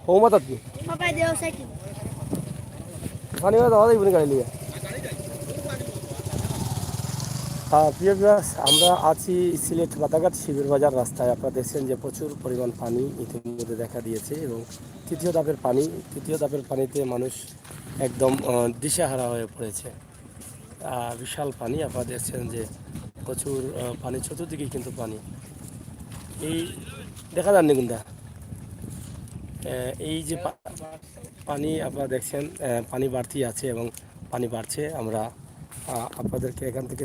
হৌমাত আপনি পানি দাওয়া যাইব গাড়ি লিয়ে। প্রিয় ভিউয়ার্স, আমরা আছি সিলেট বাদাঘাট শিবির বাজার রাস্তায়। আপনারা দেখছেন যে প্রচুর পরিমাণ পানি ইতিমধ্যে দেখা দিয়েছে এবং তৃতীয় ধাপের পানিতে মানুষ একদম দিশেহারা হয়ে পড়েছে। বিশাল পানি, আপনারা দেখছেন যে প্রচুর পানি, চতুর্দিকেই কিন্তু পানি। এই দেখা যাননি কিন্তু এই যে পানি আপনারা দেখছেন, পানি বাড়তি আছে এবং পানি বাড়ছে। আমরা আপনাদেরকে এখান থেকে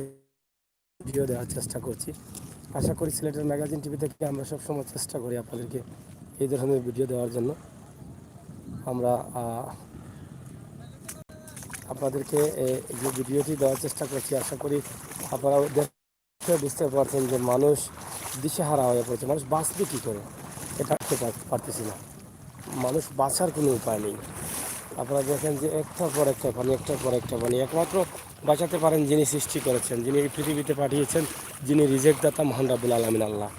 ভিডিও দেওয়ার চেষ্টা করছি। আশা করি সিলেটের ম্যাগাজিন টিভি থেকে আমরা সবসময় চেষ্টা করি আপনাদেরকে এই ধরনের ভিডিও দেওয়ার জন্য। আমরা আপনাদেরকে যে ভিডিওটি দেওয়ার চেষ্টা করছি, আশা করি আপনারা দেখে বুঝতে পারছেন যে মানুষ দিশেহারা হয়ে পড়েছে। মানুষ বাঁচবে কী করে এটা পারতেছি না। মানুষ বাঁচার কোনো উপায় নেই। আপনারা দেখেন যে একটার পর একটা পানি একমাত্র বাঁচাতে পারেন যিনি সৃষ্টি করেছেন, যিনি এই পৃথিবীতে পাঠিয়েছেন, যিনি রিজেক্ট দাতা মহান রাব্বুল আলামিন আল্লাহ।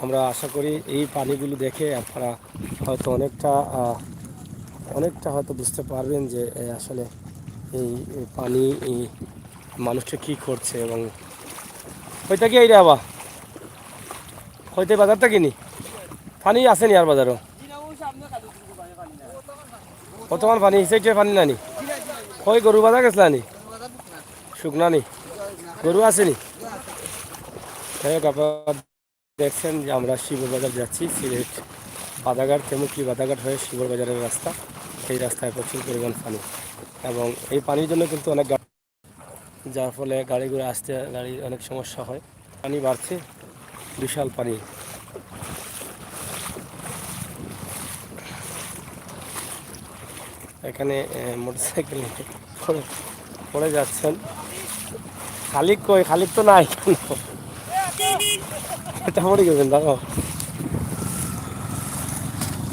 আমরা আশা করি এই পানিগুলো দেখে আপনারা হয়তো অনেকটা হয়তো বুঝতে পারবেন যে আসলে এই পানি এই মানুষটা কী করছে। এবং হইতে কি এইটা আবার হইতে বাজারটা কিনি পানি আসেনি আর বাজারও বর্তমান পানি হিসেবে পানি নানি কই গরু বাজার গেছিল নি শুকনা নি গরু আসেনি। যাই হোক, আপনারা দেখছেন যে আমরা শিবর বাজার যাচ্ছি। সিলেট বাদাঘাট তেমুকি বাদাঘাট হয়ে শিবর বাজারের রাস্তা। এই রাস্তায় প্রচুর পরিমাণ পানি এবং এই পানির জন্য কিন্তু অনেক যার ফলে গাড়িগুলো আসতে গাড়ির অনেক সমস্যা হয়। পানি বাড়ছে, বিশাল পানি। এখানে মোটরসাইকেল পড়ে যাচ্ছেন। খালিক কই? খালিক তো নাই। এটা পড়ে গেছেন দেখো,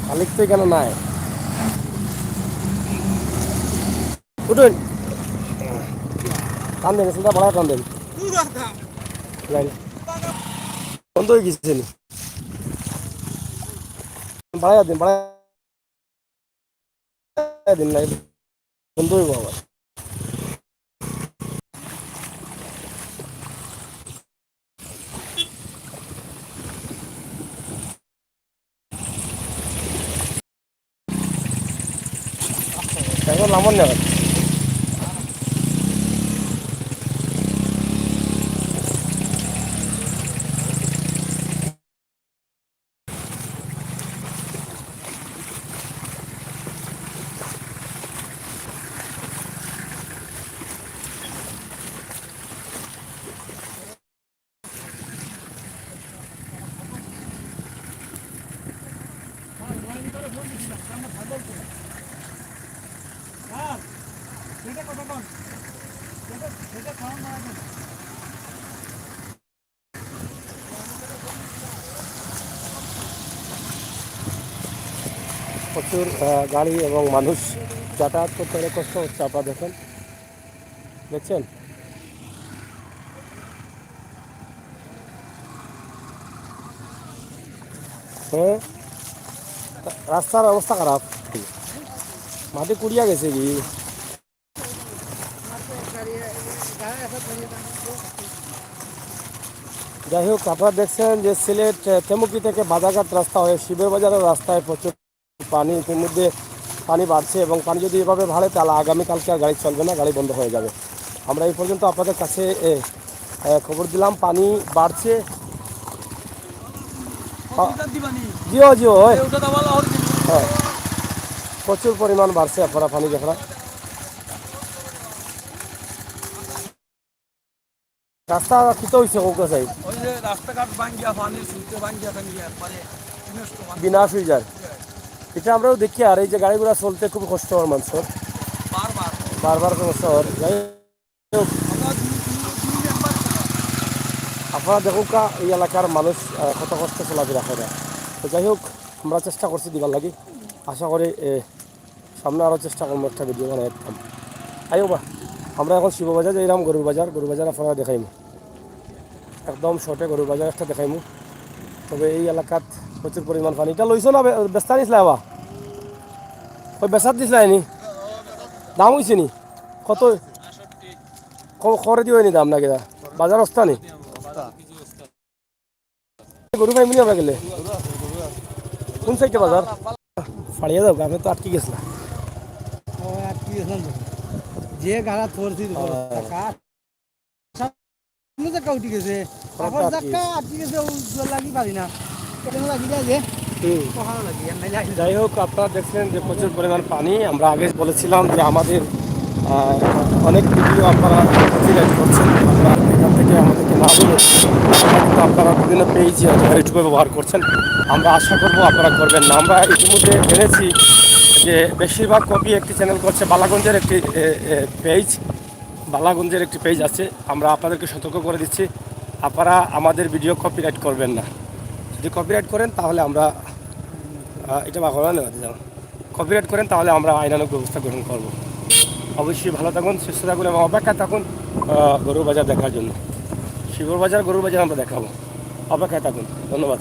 খালিক তো এখানে নাই। উঠুন, টান দেন, চিন্তা বাড়ায় টান দেন, বন্ধ হয়ে গেছে। বাড়াই দিন, বাড়াই দিন, নাই বন্ধ হইব আবার। এখন নামন না প্রচুর গাড়ি এবং মানুষ যাতায়াত করতে অনেক কষ্ট হচ্ছে। আপনারা দেখছেন হ্যাঁ, রাস্তার অবস্থা খারাপ, মাটি কুড়িয়া গেছে কি। যাই হোক, আপনারা দেখছেন যে সিলেট তেমুকি থেকে বাদাঘাট রাস্তা হয়ে শিবের বাজারের রাস্তায় প্রচুর পানি। ইতিমধ্যে পানি বাড়ছে এবং পানি যদি এভাবে বাড়ে তাহলে আগামীকালকে আর গাড়ি চলবে না, গাড়ি বন্ধ হয়ে যাবে। আমরা এই পর্যন্ত আপনাদের কাছে খবর দিলাম পানি বাড়ছে। জিও জিও হয়, হ্যাঁ, প্রচুর পরিমাণ বাড়ছে। আপনারা পানি দেখা রাস্তা কিতো হয়েছে কৌকা সাইড বিনাশ হয়ে যায়, এটা আমরাও দেখি। আর এই যে গাড়িগুলো চলতে খুব কষ্ট হয় মানুষের, বারবার সমস্যা হয়। যাই হোক, আপনারা দেখুন এই এলাকার মানুষ কত কষ্ট চলাফেরা করে। তো যাই হোক, আমরা চেষ্টা করছি দিবার লাগি। আশা করি সামনে আরও চেষ্টা করবো একটা ভিডিও বানাই একদম। আইও বা আমরা এখন শিববাজার যাইলাম, গরুর বাজার আপনারা দেখাইমু একদম শর্টে। গরুর বাজার একটা দেখাইমু। তবে এই এলাকাত প্রচুর পরিমাণ পানি। এটা লইছো না ব্যস্তা নিস লাবা ওই বেসার দিস নাইনি দাম হয়েছে নি কত খরে দিয়ে নি দাম না কেদা বাজার অস্তা নি গরু ভাই মিলি আমরা গেলে কোন সাইডে বাজার ফাড়িয়ে দাও আমি তো আটকে গেছিলাম যে গাড়া থরছি জায়গা উঠি গেছে তারপর জায়গা আটকে গেছে লাগি পারি না কেন লাগি যায় যে যাই হোক আপনারা দেখছেন যে প্রচুর পরিমাণ পানি আমরা আগে বলেছিলাম যে আমাদের অনেক ভিডিও আপনারা কপিরাইট করছেন আপনারা এখান থেকে আমাদেরকে না বলে কিন্তু আপনারা বিভিন্ন পেজ ইউটিউবে ব্যবহার করছেন আমরা আশা করব আপনারা করবেন না আমরা ইতিমধ্যে জেনেছি যে বেশিরভাগ কপি একটি চ্যানেল করছে বালাগঞ্জের একটি পেজ আছে আমরা আপনাদেরকে সতর্ক করে দিচ্ছি আপনারা আমাদের ভিডিও কপিরাইট করবেন না যদি কপিরাইট করেন তাহলে আমরা এটা কপিরাইট করেন তাহলে আমরা আইনানুগ ব্যবস্থা গ্রহণ করব অবশ্যই ভালো থাকুন সুস্থ থাকুন এবং অপেক্ষায় থাকুন গরুর বাজার দেখার জন্য শিবর বাজার গরুর বাজার আমরা দেখাবো অপেক্ষায় থাকুন ধন্যবাদ